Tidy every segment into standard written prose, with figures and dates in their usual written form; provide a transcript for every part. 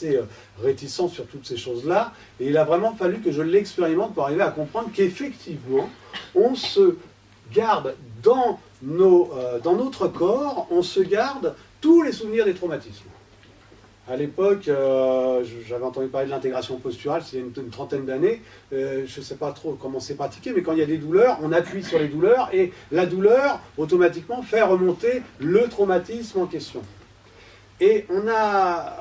assez réticent sur toutes ces choses-là, et il a vraiment fallu que je l'expérimente pour arriver à comprendre qu'effectivement, on se garde dans notre corps, on se garde tous les souvenirs des traumatismes. À l'époque, j'avais entendu parler de l'intégration posturale, c'est il y a une trentaine d'années, je ne sais pas trop comment c'est pratiqué, mais quand il y a des douleurs, on appuie sur les douleurs, et la douleur, automatiquement, fait remonter le traumatisme en question. Et on a...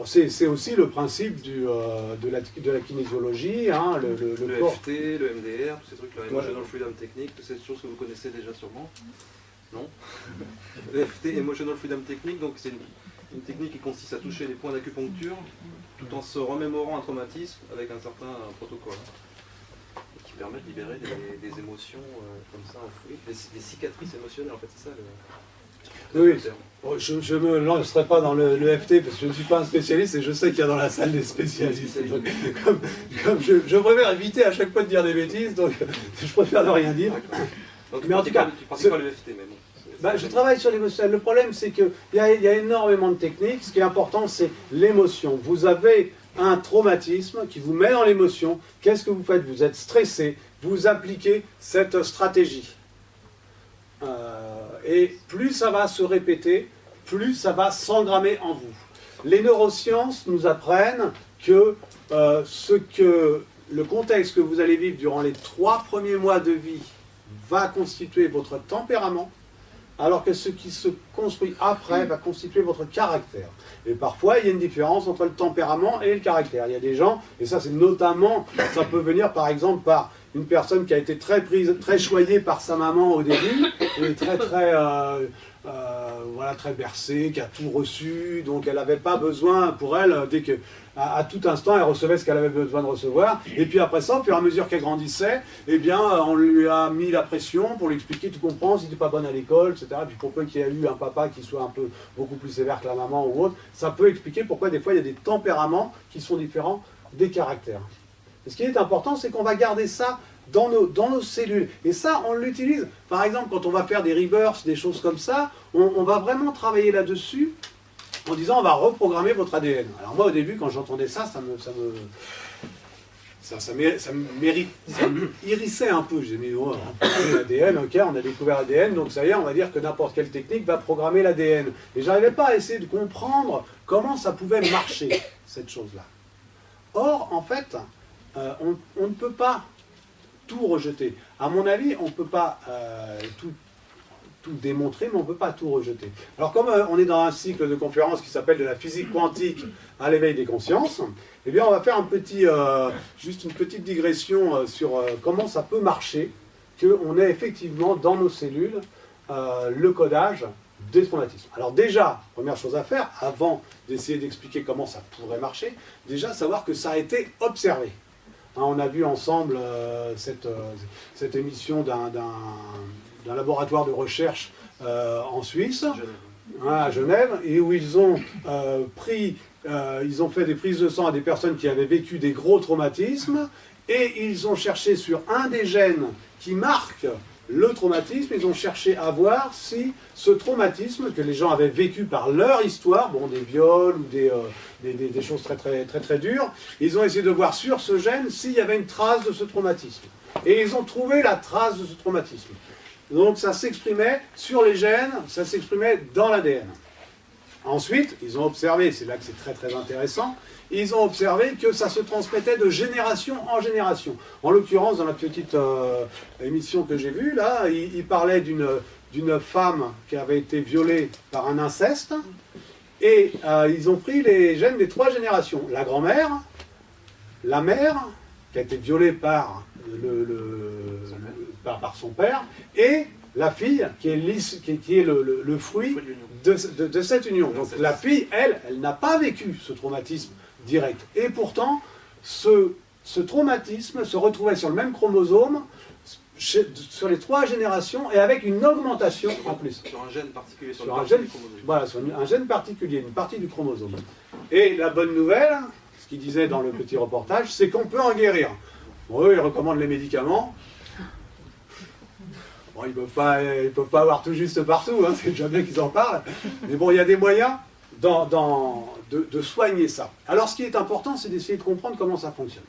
C'est aussi le principe de la kinésiologie, hein, le corps. FT, le MDR, tous ces trucs, la Emotional Freedom Technique, toutes ces choses que vous connaissez déjà sûrement. Non. Le FT, Emotional Freedom Technique, donc c'est une technique qui consiste à toucher les points d'acupuncture tout en se remémorant un traumatisme avec un certain protocole. Qui permet de libérer des émotions comme ça enfouies, des cicatrices émotionnelles en fait, c'est ça Oui, je ne me lancerai pas dans le FT parce que je ne suis pas un spécialiste et je sais qu'il y a dans la salle des spécialistes. Comme je préfère éviter à chaque fois de dire des bêtises, donc je préfère ne rien dire. Donc, mais en tout cas, tu pratiques pas le FT, mais bon. Je travaille sur l'émotion. Le problème, c'est qu'il y a énormément de techniques. Ce qui est important, c'est l'émotion. Vous avez un traumatisme qui vous met dans l'émotion. Qu'est-ce que vous faites? Vous êtes stressé. Vous appliquez cette stratégie. Et plus ça va se répéter, plus ça va s'engrammer en vous. Les neurosciences nous apprennent que le contexte que vous allez vivre durant les 3 premiers mois de vie va constituer votre tempérament, alors que ce qui se construit après va constituer votre caractère. Et parfois, il y a une différence entre le tempérament et le caractère. Il y a des gens, et ça c'est notamment, ça peut venir par exemple par une personne qui a été très choyée par sa maman au début, et très bercée, qui a tout reçu, donc elle n'avait pas besoin, pour elle, dès que, à tout instant, elle recevait ce qu'elle avait besoin de recevoir, et puis après ça, au fur et à mesure qu'elle grandissait, eh bien, on lui a mis la pression pour lui expliquer, tu comprends, si tu n'es pas bonne à l'école, etc., puis pour peu qu'il y ait eu un papa qui soit beaucoup plus sévère que la maman ou autre, ça peut expliquer pourquoi des fois il y a des tempéraments qui sont différents des caractères. Et ce qui est important, c'est qu'on va garder ça dans nos cellules. Et ça, on l'utilise. Par exemple, quand on va faire des rebirths, des choses comme ça, on va vraiment travailler là-dessus en disant on va reprogrammer votre ADN. Alors moi, au début, quand j'entendais ça, ça m'irrissait un peu. J'ai dit, oh, l'ADN, ok, on a découvert l'ADN, donc ça y est, on va dire que n'importe quelle technique va programmer l'ADN. Et je n'arrivais pas à essayer de comprendre comment ça pouvait marcher, cette chose-là. Or, en fait, on ne peut pas tout rejeter. À mon avis, on ne peut pas tout démontrer, mais on ne peut pas tout rejeter. Alors comme on est dans un cycle de conférences qui s'appelle de la physique quantique à l'éveil des consciences, eh bien on va faire juste une petite digression sur comment ça peut marcher, qu'on ait effectivement dans nos cellules le codage des traumatismes. Alors déjà, première chose à faire, avant d'essayer d'expliquer comment ça pourrait marcher, déjà savoir que ça a été observé. On a vu ensemble cette émission d'un laboratoire de recherche en Suisse, à Genève, et où ils ont fait des prises de sang à des personnes qui avaient vécu des gros traumatismes, et ils ont cherché sur un des gènes qui marque le traumatisme, ils ont cherché à voir si ce traumatisme que les gens avaient vécu par leur histoire, bon, des viols ou des choses très dures, ils ont essayé de voir sur ce gène s'il y avait une trace de ce traumatisme. Et ils ont trouvé la trace de ce traumatisme. Donc ça s'exprimait sur les gènes, ça s'exprimait dans l'ADN. Ensuite, ils ont observé, c'est là que c'est très intéressant, ils ont observé que ça se transmettait de génération en génération. En l'occurrence, dans la petite émission que j'ai vue, là, il parlait d'une femme qui avait été violée par un inceste, et ils ont pris les gènes des 3 générations. La grand-mère, la mère, qui a été violée par son père, et la fille, qui est le fruit de cette union. Donc la fille, elle n'a pas vécu ce traumatisme direct. Et pourtant, ce traumatisme se retrouvait sur le même chromosome, sur les 3 générations, et avec une augmentation en plus. Sur un gène particulier, sur un gène particulier, une partie du chromosome. Et la bonne nouvelle, ce qu'il disait dans le petit reportage, c'est qu'on peut en guérir. Bon, eux, ils recommandent les médicaments. Bon, ils peuvent pas avoir tout juste partout, hein, c'est déjà bien qu'ils en parlent. Mais bon, il y a des moyens de soigner ça. Alors ce qui est important, c'est d'essayer de comprendre comment ça fonctionne.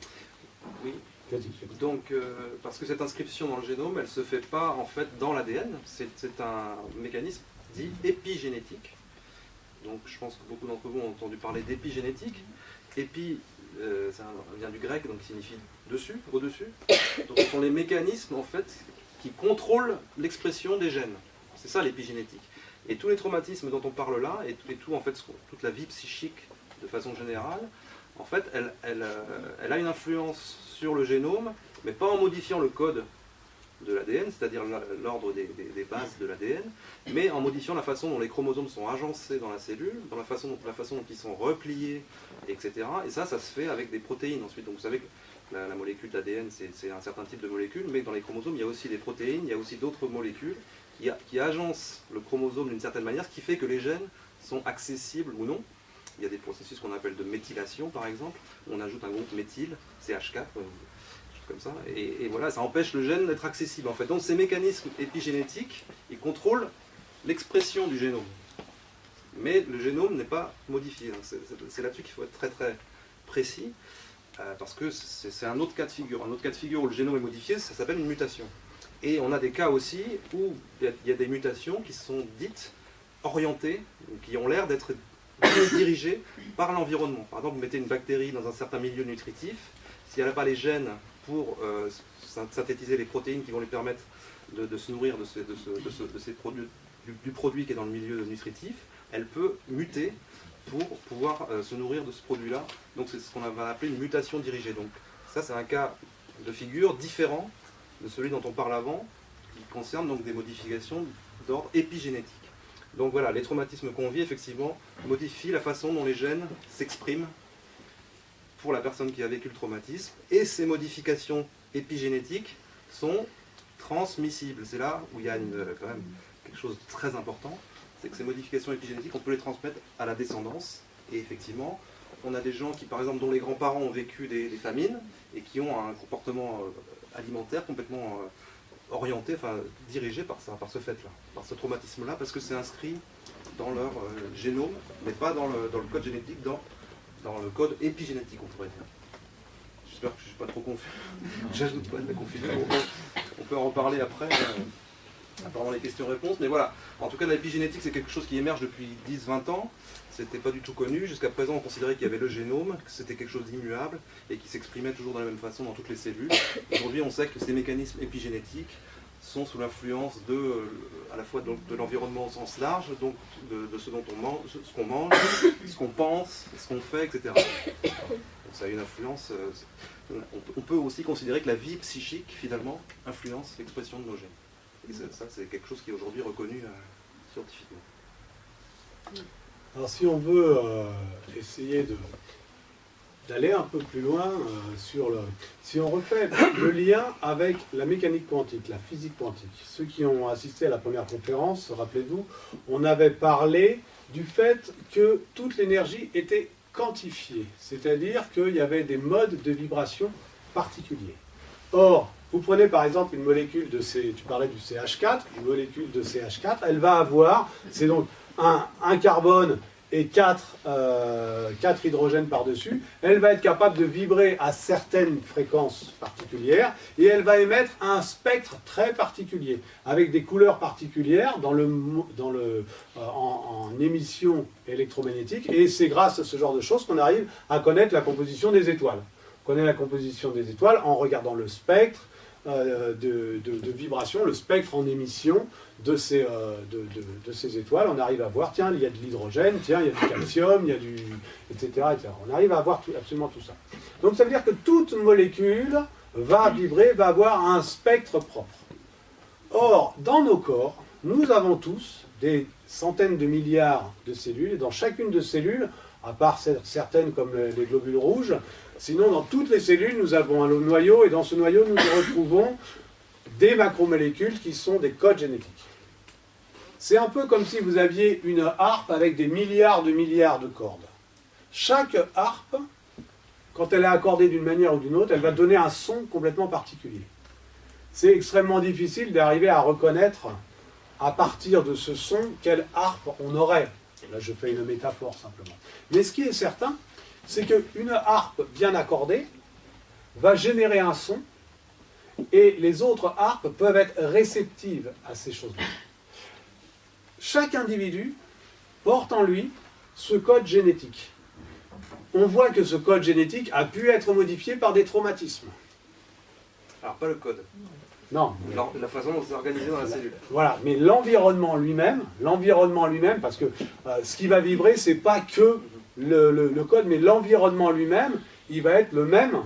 Oui. Donc, parce que cette inscription dans le génome, elle ne se fait pas en fait dans l'ADN, c'est un mécanisme dit épigénétique. Donc je pense que beaucoup d'entre vous ont entendu parler d'épigénétique. Épi, ça vient du grec, donc signifie dessus, au-dessus. Donc ce sont les mécanismes en fait qui contrôlent l'expression des gènes. C'est ça l'épigénétique. Et tous les traumatismes dont on parle là, et tout en fait, toute la vie psychique de façon générale, en fait, elle a une influence sur le génome, mais pas en modifiant le code de l'ADN, c'est-à-dire l'ordre des bases de l'ADN, mais en modifiant la façon dont les chromosomes sont agencés dans la cellule, dans la façon dont ils sont repliés, etc. Et ça se fait avec des protéines ensuite. Donc vous savez que la molécule d'ADN, c'est un certain type de molécule, mais dans les chromosomes, il y a aussi des protéines, il y a aussi d'autres molécules qui agencent le chromosome d'une certaine manière, ce qui fait que les gènes sont accessibles ou non. Il y a des processus qu'on appelle de méthylation, par exemple. On ajoute un groupe méthyle, CH4, comme ça, et voilà, ça empêche le gène d'être accessible en fait. Donc ces mécanismes épigénétiques, ils contrôlent l'expression du génome. Mais le génome n'est pas modifié. C'est là-dessus qu'il faut être très très précis, parce que c'est un autre cas de figure. Un autre cas de figure où le génome est modifié, ça s'appelle une mutation. Et on a des cas aussi où il y a des mutations qui sont dites orientées, qui ont l'air d'être dirigées par l'environnement. Par exemple, vous mettez une bactérie dans un certain milieu nutritif, si elle n'a pas les gènes pour synthétiser les protéines qui vont lui permettre de se nourrir de ces produits, du produit qui est dans le milieu nutritif, elle peut muter pour pouvoir se nourrir de ce produit-là. Donc c'est ce qu'on va appeler une mutation dirigée. Donc ça, c'est un cas de figure différent de celui dont on parle avant, qui concerne donc des modifications d'ordre épigénétique. Donc voilà, les traumatismes qu'on vit, effectivement, modifient la façon dont les gènes s'expriment pour la personne qui a vécu le traumatisme, et ces modifications épigénétiques sont transmissibles. C'est là où il y a quand même quelque chose de très important, c'est que ces modifications épigénétiques, on peut les transmettre à la descendance, et effectivement, on a des gens qui, par exemple, dont les grands-parents ont vécu des famines, et qui ont un comportement alimentaire complètement orienté, enfin dirigé par ce fait-là, par ce traumatisme-là, parce que c'est inscrit dans leur génome, mais pas dans le code génétique, dans le code épigénétique, on pourrait dire. J'espère que je ne suis pas trop confus. J'ajoute pas de la confusion. On peut en reparler après, pendant les questions-réponses. Mais voilà, en tout cas, l'épigénétique, c'est quelque chose qui émerge depuis 10-20 ans. C'était pas du tout connu. Jusqu'à présent, on considérait qu'il y avait le génome, que c'était quelque chose d'immuable et qui s'exprimait toujours de la même façon dans toutes les cellules. Aujourd'hui, on sait que ces mécanismes épigénétiques sont sous l'influence à la fois de l'environnement au sens large, donc de ce dont on mange, ce qu'on mange, ce qu'on pense, ce qu'on fait, etc. Donc ça a une influence. On peut aussi considérer que la vie psychique, finalement, influence l'expression de nos gènes. Et ça, c'est quelque chose qui est aujourd'hui reconnu scientifiquement. Alors si on veut essayer d'aller un peu plus loin si on refait le lien avec la mécanique quantique, la physique quantique. Ceux qui ont assisté à la première conférence, rappelez-vous, on avait parlé du fait que toute l'énergie était quantifiée, c'est-à-dire qu'il y avait des modes de vibration particuliers. Or, vous prenez par exemple une molécule tu parlais du CH4, une molécule de CH4, elle va avoir, c'est donc un carbone et 4 hydrogènes par-dessus, elle va être capable de vibrer à certaines fréquences particulières et elle va émettre un spectre très particulier, avec des couleurs particulières en émission électromagnétique, et c'est grâce à ce genre de choses qu'on arrive à connaître la composition des étoiles. On connaît la composition des étoiles en regardant le spectre de vibration, le spectre en émission de ces étoiles. On arrive à voir, tiens, il y a de l'hydrogène, tiens, il y a du calcium, il y a du... etc. etc. On arrive à voir absolument tout ça. Donc ça veut dire que toute molécule va vibrer, va avoir un spectre propre. Or, dans nos corps, nous avons tous des centaines de milliards de cellules, et dans chacune de ces cellules, à part certaines comme les globules rouges, sinon dans toutes les cellules, nous avons un noyau, et dans ce noyau, nous retrouvons des macromolécules qui sont des codes génétiques. C'est un peu comme si vous aviez une harpe avec des milliards de cordes. Chaque harpe, quand elle est accordée d'une manière ou d'une autre, elle va donner un son complètement particulier. C'est extrêmement difficile d'arriver à reconnaître, à partir de ce son, quelle harpe on aurait. Là, je fais une métaphore simplement. Mais ce qui est certain, c'est qu'une harpe bien accordée va générer un son, et les autres harpes peuvent être réceptives à ces choses-là. Chaque individu porte en lui ce code génétique. On voit que ce code génétique a pu être modifié par des traumatismes. Alors, pas le code. Non. La façon dont c'est organisé dans la cellule. Voilà, mais l'environnement lui-même, parce que ce qui va vibrer, c'est pas que le code, mais l'environnement lui-même, il va être le même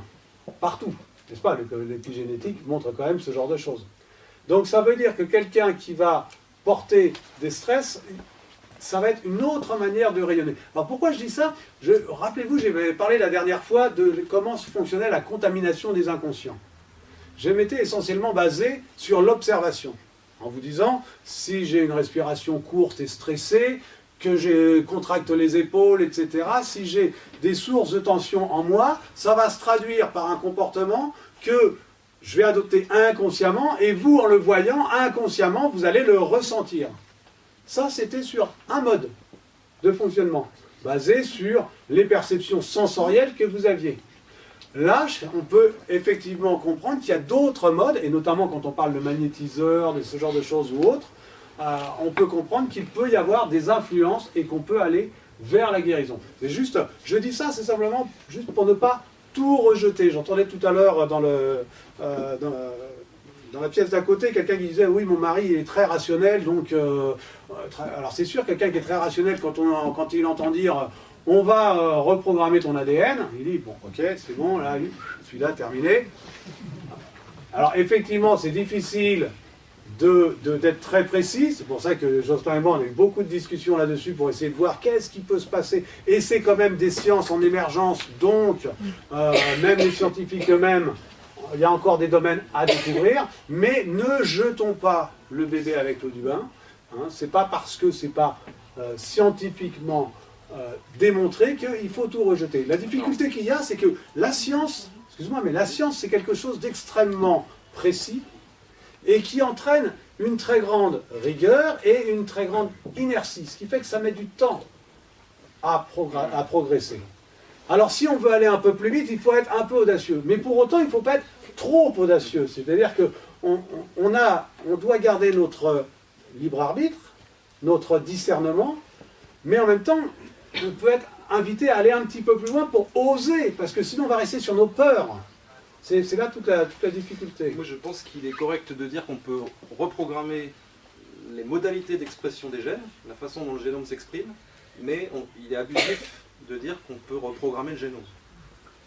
partout. N'est-ce pas? L'épigénétique montre quand même ce genre de choses. Donc ça veut dire que quelqu'un qui va porter des stress, ça va être une autre manière de rayonner. Alors pourquoi je dis ça? Rappelez-vous, j'avais parlé la dernière fois de comment fonctionnait la contamination des inconscients. Je m'étais essentiellement basé sur l'observation, en vous disant, si j'ai une respiration courte et stressée, que je contracte les épaules, etc., si j'ai des sources de tension en moi, ça va se traduire par un comportement que je vais adopter inconsciemment, et vous, en le voyant inconsciemment, vous allez le ressentir. Ça, c'était sur un mode de fonctionnement, basé sur les perceptions sensorielles que vous aviez. Là, on peut effectivement comprendre qu'il y a d'autres modes, et notamment quand on parle de magnétiseurs, de ce genre de choses ou autres, on peut comprendre qu'il peut y avoir des influences et qu'on peut aller vers la guérison. C'est juste, je dis ça, c'est simplement juste pour ne pas tout rejeter. J'entendais tout à l'heure dans la pièce d'à côté, quelqu'un qui disait « Oui, mon mari est très rationnel, donc... Alors c'est sûr, quelqu'un qui est très rationnel, quand il entend dire « On va reprogrammer ton ADN », il dit « Bon, ok, c'est bon, là, celui-là, terminé. » Alors effectivement, c'est difficile d'être très précis, c'est pour ça que Jospin et moi, on a eu beaucoup de discussions là-dessus pour essayer de voir qu'est-ce qui peut se passer. Et c'est quand même des sciences en émergence, donc même les scientifiques eux-mêmes, il y a encore des domaines à découvrir, mais ne jetons pas le bébé avec l'eau du bain. Hein, c'est pas parce que c'est pas scientifiquement démontré qu'il faut tout rejeter. La difficulté qu'il y a, c'est que la science, excuse-moi, mais la science, c'est quelque chose d'extrêmement précis et qui entraîne une très grande rigueur et une très grande inertie, ce qui fait que ça met du temps à progresser. Alors si on veut aller un peu plus vite, il faut être un peu audacieux, mais pour autant, il ne faut pas être trop audacieux, c'est-à-dire qu'on doit garder notre libre arbitre, notre discernement, mais en même temps, on peut être invité à aller un petit peu plus loin pour oser, parce que sinon on va rester sur nos peurs. C'est là toute la difficulté. Moi je pense qu'il est correct de dire qu'on peut reprogrammer les modalités d'expression des gènes, la façon dont le génome s'exprime, mais il est abusif de dire qu'on peut reprogrammer le génome.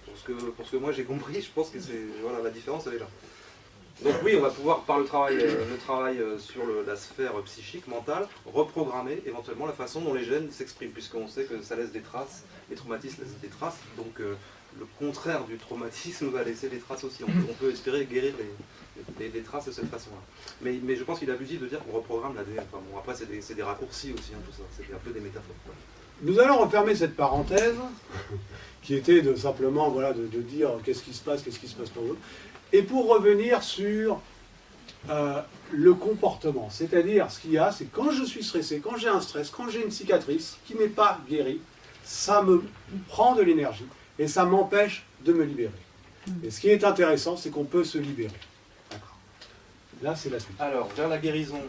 Pour ce que moi j'ai compris, je pense que voilà, la différence elle est là. Donc oui, on va pouvoir, par le travail sur la sphère psychique, mentale, reprogrammer éventuellement la façon dont les gènes s'expriment, puisqu'on sait que ça laisse des traces, les traumatismes laissent des traces, donc le contraire du traumatisme va laisser des traces aussi. On peut espérer guérir les traces de cette façon-là. Mais je pense qu'il est abusif de dire qu'on reprogramme l'ADN. Enfin, bon, après, c'est des raccourcis aussi, hein, tout ça. C'est un peu des métaphores. Nous allons refermer cette parenthèse, qui était simplement voilà, de dire qu'est-ce qui se passe pour vous. Et pour revenir sur le comportement, c'est-à-dire ce qu'il y a, c'est quand je suis stressé, quand j'ai un stress, quand j'ai une cicatrice qui n'est pas guérie, ça me prend de l'énergie et ça m'empêche de me libérer. Et ce qui est intéressant, c'est qu'on peut se libérer. Là, c'est la suite. Alors, vers la guérison.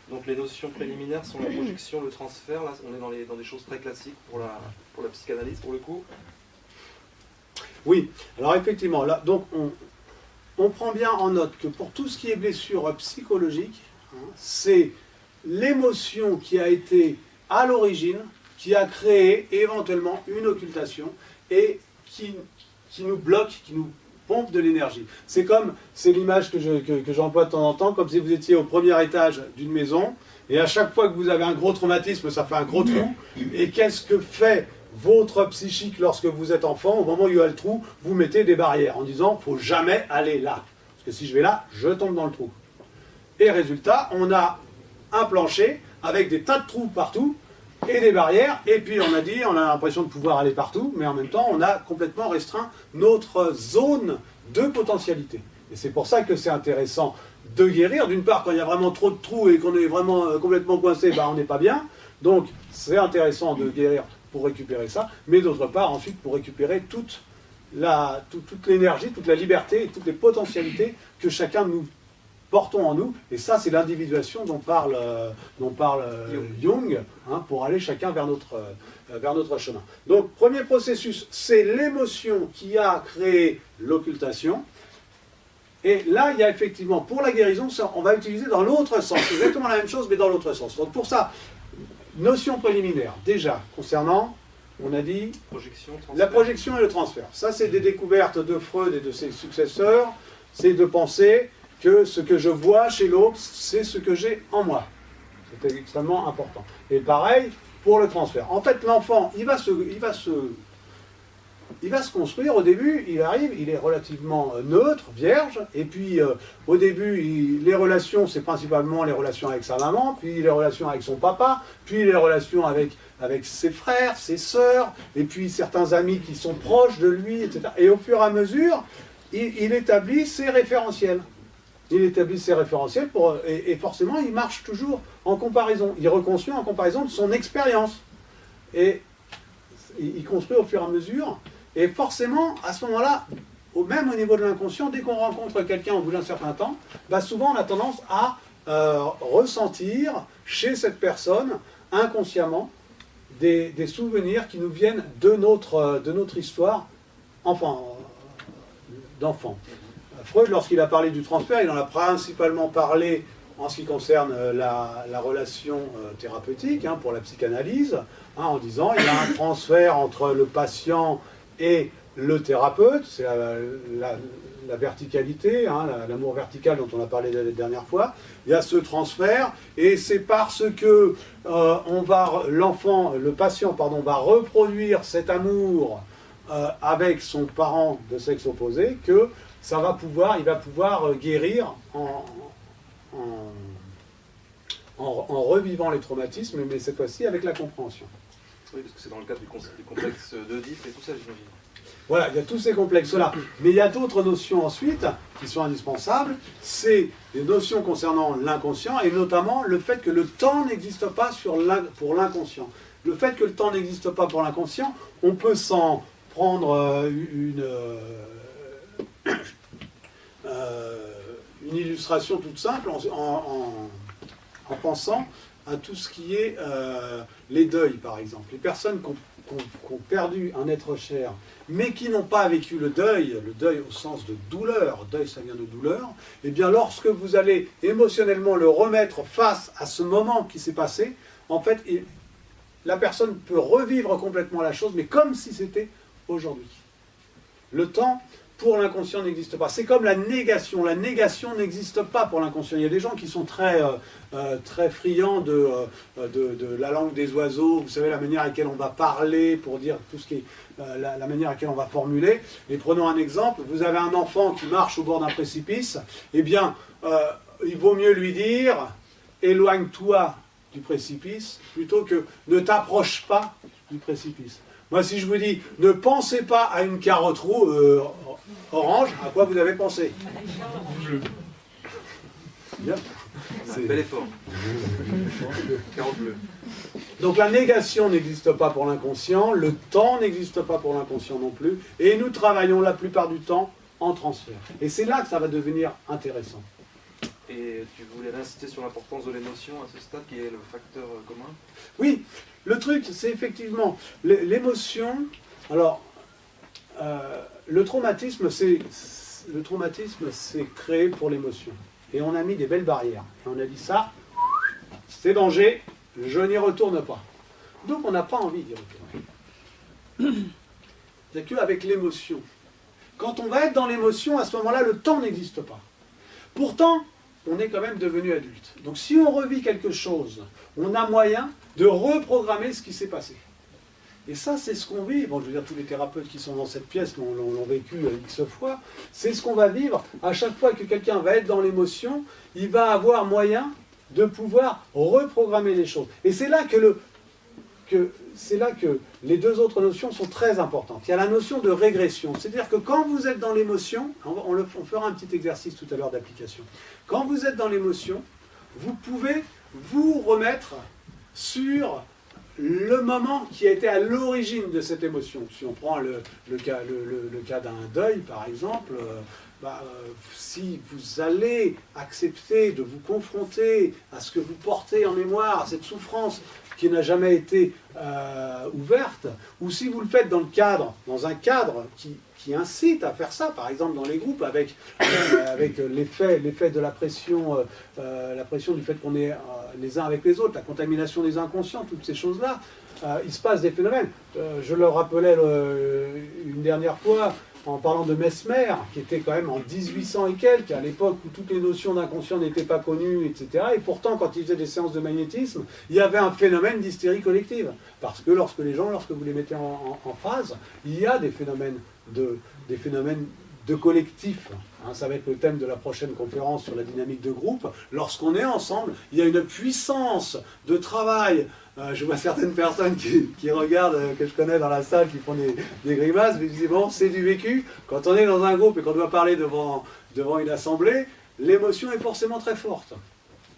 Donc les notions préliminaires sont la projection, le transfert. Là, on est dans des choses très classiques pour la psychanalyse, pour le coup. Oui, alors effectivement, là, donc on prend bien en note que pour tout ce qui est blessure psychologique, hein, c'est l'émotion qui a été à l'origine, qui a créé éventuellement une occultation et qui nous bloque, qui nous pompe de l'énergie. C'est l'image que j'emploie de temps en temps, comme si vous étiez au premier étage d'une maison, et à chaque fois que vous avez un gros traumatisme, ça fait un gros trou. Et qu'est-ce que fait votre psychique lorsque vous êtes enfant? Au moment où il y a le trou, vous mettez des barrières en disant « il ne faut jamais aller là, parce que si je vais là, je tombe dans le trou ». Et résultat, on a un plancher avec des tas de trous partout, et des barrières, et puis on a l'impression de pouvoir aller partout, mais en même temps, on a complètement restreint notre zone de potentialité. Et c'est pour ça que c'est intéressant de guérir. D'une part, quand il y a vraiment trop de trous et qu'on est vraiment complètement coincé, on n'est pas bien. Donc, c'est intéressant de guérir pour récupérer ça. Mais d'autre part, ensuite, pour récupérer toute l'énergie, toute la liberté et toutes les potentialités que chacun de nous portons en nous. Et ça, c'est l'individuation dont parle Jung, pour aller chacun vers notre chemin. Donc, premier processus, c'est l'émotion qui a créé l'occultation. Et là, il y a effectivement, pour la guérison, ça, on va utiliser dans l'autre sens. C'est exactement la même chose, mais dans l'autre sens. Donc pour ça, notion préliminaire, déjà, concernant, on a dit, la projection et le transfert. Ça, c'est des découvertes de Freud et de ses successeurs. C'est de penser que ce que je vois chez l'autre, c'est ce que j'ai en moi. C'est extrêmement important. Et pareil pour le transfert. En fait, l'enfant, il va se construire. Au début, il arrive, il est relativement neutre, vierge, et puis au début, les relations, c'est principalement les relations avec sa maman, puis les relations avec son papa, puis les relations avec ses frères, ses sœurs, et puis certains amis qui sont proches de lui, etc. Et au fur et à mesure, il établit ses référentiels. Et forcément, il marche toujours en comparaison. Il reconstruit en comparaison de son expérience. Et il construit au fur et à mesure. Et forcément, à ce moment-là, même au niveau de l'inconscient, dès qu'on rencontre quelqu'un au bout d'un certain temps, souvent on a tendance à ressentir chez cette personne, inconsciemment, des souvenirs qui nous viennent de notre histoire d'enfant. Freud, lorsqu'il a parlé du transfert, il en a principalement parlé en ce qui concerne la relation thérapeutique, pour la psychanalyse, en disant il y a un transfert entre le patient et le thérapeute, c'est la verticalité, l'amour vertical dont on a parlé la dernière fois. Il y a ce transfert, et c'est parce que le patient va reproduire cet amour avec son parent de sexe opposé que il va pouvoir guérir en revivant les traumatismes, mais cette fois-ci avec la compréhension. Oui, parce que c'est dans le cadre du complexe d'Oedipe et tout ça, j'imagine. Voilà, il y a tous ces complexes-là. Mais il y a d'autres notions ensuite qui sont indispensables. C'est les notions concernant l'inconscient, et notamment le fait que le temps n'existe pas pour l'inconscient. Le fait que le temps n'existe pas pour l'inconscient, on peut s'en prendre une illustration toute simple en pensant à tout ce qui est les deuils, par exemple. Les personnes qui ont perdu un être cher, mais qui n'ont pas vécu le deuil au sens de douleur, deuil ça vient de douleur, et bien lorsque vous allez émotionnellement le remettre face à ce moment qui s'est passé, en fait, la personne peut revivre complètement la chose, mais comme si c'était aujourd'hui. Le temps, pour l'inconscient, n'existe pas. C'est comme la négation. La négation n'existe pas pour l'inconscient. Il y a des gens qui sont très friands de la langue des oiseaux, vous savez, la manière à laquelle on va parler pour dire tout ce qui est la manière à laquelle on va formuler. Et prenons un exemple. Vous avez un enfant qui marche au bord d'un précipice. Eh bien, il vaut mieux lui dire « éloigne-toi du précipice » plutôt que « ne t'approche pas du précipice ». Moi, si je vous dis « ne pensez pas à une carotte orange », à quoi vous avez pensé? Bleu. Bien. C'est un bel effort. Carotte bleue. Donc la négation n'existe pas pour l'inconscient, le temps n'existe pas pour l'inconscient non plus, et nous travaillons la plupart du temps en transfert. Et c'est là que ça va devenir intéressant. Et tu voulais insister sur l'importance de l'émotion à ce stade, qui est le facteur commun? Oui, le truc, c'est effectivement l'émotion. Alors, le traumatisme, c'est créé pour l'émotion. Et on a mis des belles barrières. Et on a dit ça, c'est danger, je n'y retourne pas. Donc on n'a pas envie d'y retourner. C'est qu'avec l'émotion. Quand on va être dans l'émotion, à ce moment-là, le temps n'existe pas. Pourtant, on est quand même devenu adulte. Donc si on revit quelque chose, on a moyen de reprogrammer ce qui s'est passé. Et ça, c'est ce qu'on vit. Bon, je veux dire, tous les thérapeutes qui sont dans cette pièce l'ont vécu X fois. C'est ce qu'on va vivre. À chaque fois que quelqu'un va être dans l'émotion, il va avoir moyen de pouvoir reprogrammer les choses. Et c'est là que c'est là que les deux autres notions sont très importantes. Il y a la notion de régression, c'est-à-dire que quand vous êtes dans l'émotion, on fera un petit exercice tout à l'heure d'application, quand vous êtes dans l'émotion, vous pouvez vous remettre sur le moment qui a été à l'origine de cette émotion. Si on prend le cas d'un deuil, par exemple, si vous allez accepter de vous confronter à ce que vous portez en mémoire, à cette souffrance qui n'a jamais été ouverte, ou si vous le faites dans un cadre qui incite à faire ça, par exemple dans les groupes, avec l'effet de la pression du fait qu'on est les uns avec les autres, la contamination des inconscients, toutes ces choses-là, il se passe des phénomènes. Je le rappelais une dernière fois, en parlant de Mesmer, qui était quand même en 1800 et quelques, à l'époque où toutes les notions d'inconscient n'étaient pas connues, etc. Et pourtant, quand il faisait des séances de magnétisme, il y avait un phénomène d'hystérie collective. Parce que lorsque vous les mettez en phase, il y a des phénomènes de collectif. Ça va être le thème de la prochaine conférence sur la dynamique de groupe. Lorsqu'on est ensemble, il y a une puissance de travail. Je vois certaines personnes qui regardent, que je connais dans la salle, qui font des grimaces, mais je dis, bon, c'est du vécu. Quand on est dans un groupe et qu'on doit parler devant une assemblée, l'émotion est forcément très forte.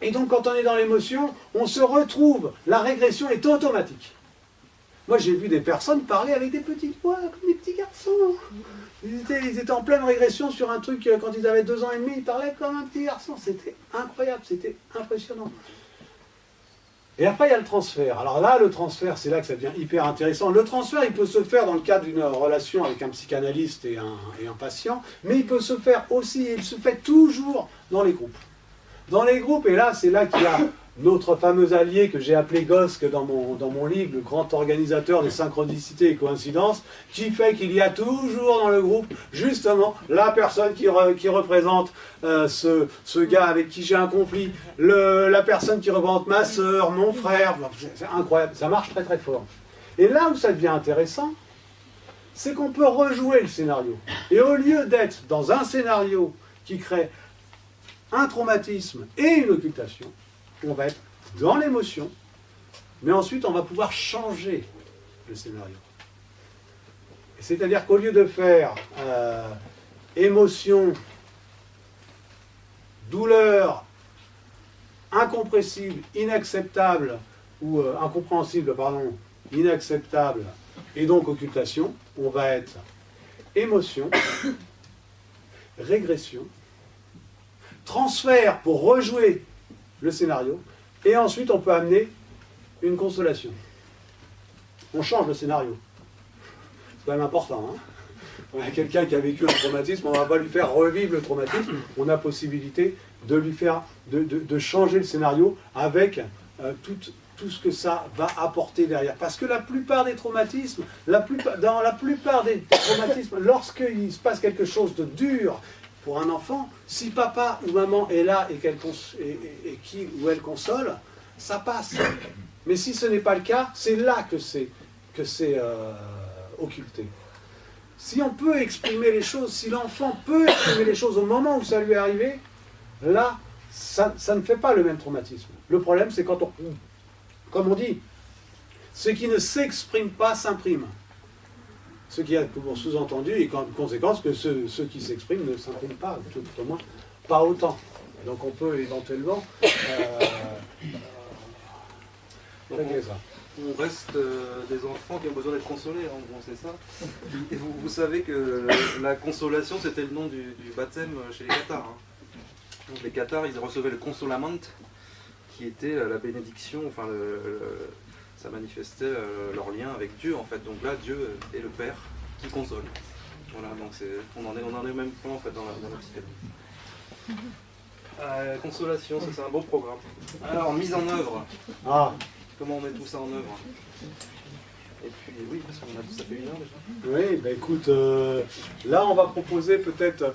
Et donc, quand on est dans l'émotion, on se retrouve. La régression est automatique. Moi, j'ai vu des personnes parler avec des petites voix, comme des petits garçons. Ils étaient en pleine régression sur un truc, quand ils avaient 2 ans et demi, ils parlaient comme un petit garçon. C'était incroyable, c'était impressionnant. Et après, il y a le transfert. Alors là, le transfert, c'est là que ça devient hyper intéressant. Le transfert, il peut se faire dans le cadre d'une relation avec un psychanalyste et un patient, mais il peut se faire aussi, et il se fait toujours dans les groupes. Dans les groupes, et là, c'est là qu'il y a notre fameux allié que j'ai appelé Gosk dans mon livre, le grand organisateur des synchronicités et coïncidences, qui fait qu'il y a toujours dans le groupe, justement, la personne qui représente ce gars avec qui j'ai un conflit, la personne qui représente ma sœur, mon frère, c'est incroyable, ça marche très très fort. Et là où ça devient intéressant, c'est qu'on peut rejouer le scénario. Et au lieu d'être dans un scénario qui crée un traumatisme et une occultation, on va être dans l'émotion, mais ensuite on va pouvoir changer le scénario. C'est-à-dire qu'au lieu de faire émotion, douleur, incompressible, inacceptable, ou incompréhensible, pardon, inacceptable, et donc occultation, on va être émotion, régression, transfert pour rejouer le scénario, et ensuite on peut amener une consolation. On change le scénario. C'est quand même important. On a quelqu'un qui a vécu un traumatisme, on ne va pas lui faire revivre le traumatisme, on a possibilité de lui faire, de changer le scénario avec tout ce que ça va apporter derrière. Parce que la plupart des traumatismes, dans la plupart des traumatismes, lorsqu'il se passe quelque chose de dur, pour un enfant, si papa ou maman est là et qui ou elle console, ça passe. Mais si ce n'est pas le cas, c'est là que c'est occulté. Si on peut exprimer les choses, si l'enfant peut exprimer les choses au moment où ça lui est arrivé, là, ça ne fait pas le même traumatisme. Le problème, c'est quand comme on dit, ce qui ne s'exprime pas s'imprime. Ce qui a pour sous-entendu et comme conséquence que ceux qui s'expriment ne s'impriment pas, tout au moins pas autant. Donc on peut éventuellement régler ça. On reste des enfants qui ont besoin d'être consolés, en gros, c'est ça. Et vous savez que la consolation, c'était le nom du baptême chez les Cathares. Donc les Cathares, ils recevaient le consolament, qui était la bénédiction, enfin ça manifestait leur lien avec Dieu en fait. Donc là, Dieu est le Père qui console. Voilà, donc on en est au même point en fait dans la psychanalyse. Consolation, ça c'est un beau programme. Alors, mise en œuvre. Comment on met tout ça en œuvre? Et puis oui, parce qu'on a tout ça fait 1 heure déjà. Oui, ben écoute, là on va proposer peut-être.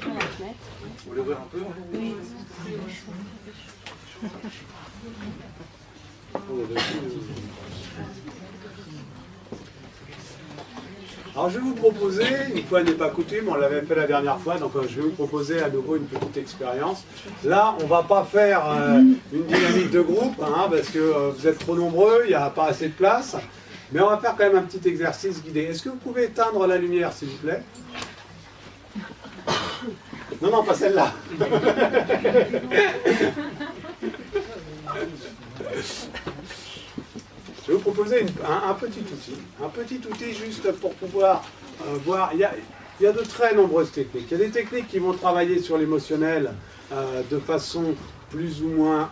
Vous voulez ouvrir un peu? Oui. Alors je vais vous proposer, une fois n'est pas coutume, on l'avait fait la dernière fois, donc je vais vous proposer à nouveau une petite expérience. Là, on ne va pas faire une dynamique de groupe, hein, parce que vous êtes trop nombreux, il n'y a pas assez de place. Mais on va faire quand même un petit exercice guidé. Est-ce que vous pouvez éteindre la lumière, s'il vous plaît? Non, non, pas celle-là. Je vais vous proposer un petit outil juste pour pouvoir voir. Il y a de très nombreuses techniques. Il y a des techniques qui vont travailler sur l'émotionnel de façon plus ou moins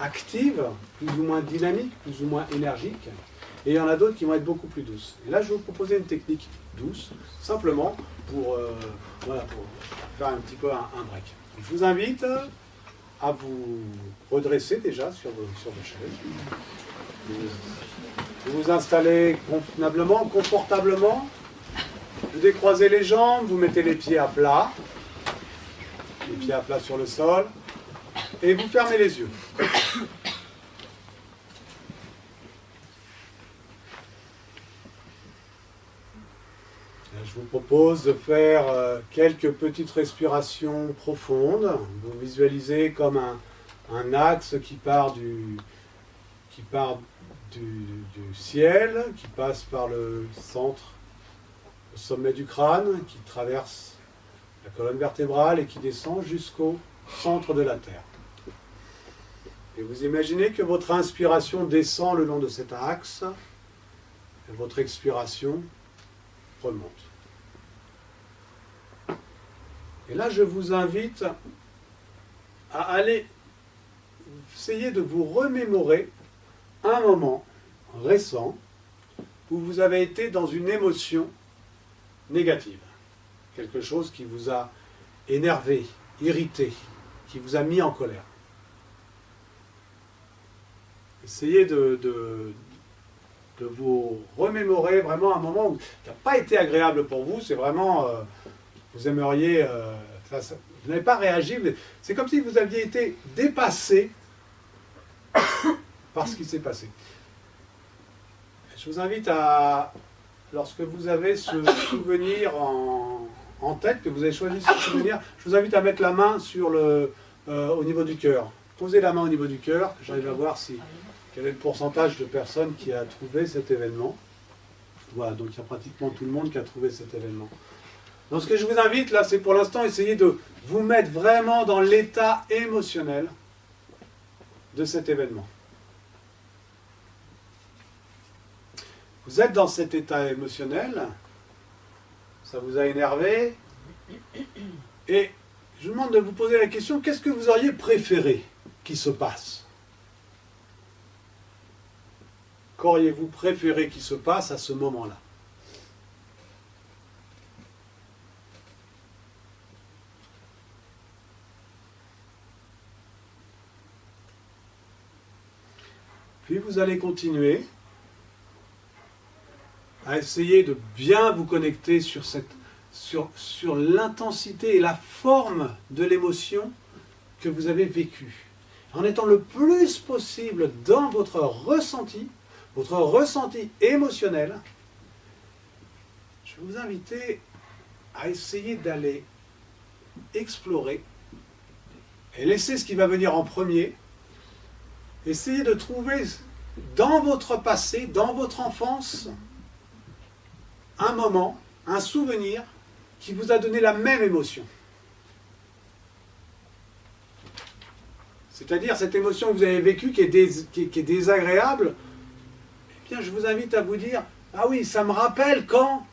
active, plus ou moins dynamique, plus ou moins énergique. Et il y en a d'autres qui vont être beaucoup plus douces. Et là, je vais vous proposer une technique douce, simplement pour faire un petit peu un break. Je vous invite à vous redresser déjà sur vos chaises. Vous installez convenablement, confortablement. Vous décroisez les jambes, vous mettez les pieds à plat. Les pieds à plat sur le sol. Et vous fermez les yeux. Je vous propose de faire quelques petites respirations profondes. Vous visualisez comme un axe qui part du ciel, qui passe par le centre, le sommet du crâne, qui traverse la colonne vertébrale et qui descend jusqu'au centre de la Terre. Et vous imaginez que votre inspiration descend le long de cet axe, et votre expiration remonte. Et là, je vous invite à aller essayer de vous remémorer un moment récent où vous avez été dans une émotion négative. Quelque chose qui vous a énervé, irrité, qui vous a mis en colère. Essayez de vous remémorer vraiment un moment où ça n'a pas été agréable pour vous, c'est vraiment... vous aimeriez... vous n'avez pas réagi, c'est comme si vous aviez été dépassé par ce qui s'est passé. Je vous invite à, lorsque vous avez ce souvenir en tête, que vous avez choisi ce souvenir, je vous invite à mettre la main sur au niveau du cœur. Posez la main au niveau du cœur, j'arrive à voir quel est le pourcentage de personnes qui a trouvé cet événement. Voilà, donc il y a pratiquement tout le monde qui a trouvé cet événement. Donc ce que je vous invite là, c'est pour l'instant essayer de vous mettre vraiment dans l'état émotionnel de cet événement. Vous êtes dans cet état émotionnel, ça vous a énervé, et je vous demande de vous poser la question, qu'est-ce que vous auriez préféré qu'il se passe? Qu'auriez-vous préféré qu'il se passe à ce moment-là? Puis vous allez continuer à essayer de bien vous connecter sur l'intensité et la forme de l'émotion que vous avez vécue. En étant le plus possible dans votre ressenti émotionnel, je vais vous inviter à essayer d'aller explorer et laisser ce qui va venir en premier. Essayez de trouver dans votre passé, dans votre enfance, un moment, un souvenir qui vous a donné la même émotion. C'est-à-dire cette émotion que vous avez vécue qui est désagréable, eh bien je vous invite à vous dire, ah oui, ça me rappelle quand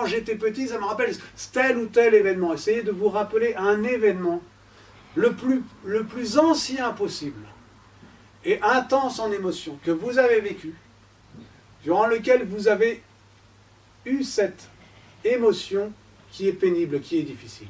j'étais petit, ça me rappelle tel ou tel événement. Essayez de vous rappeler un événement le plus ancien possible et intense en émotion que vous avez vécu, durant lequel vous avez eu cette émotion qui est pénible, qui est difficile.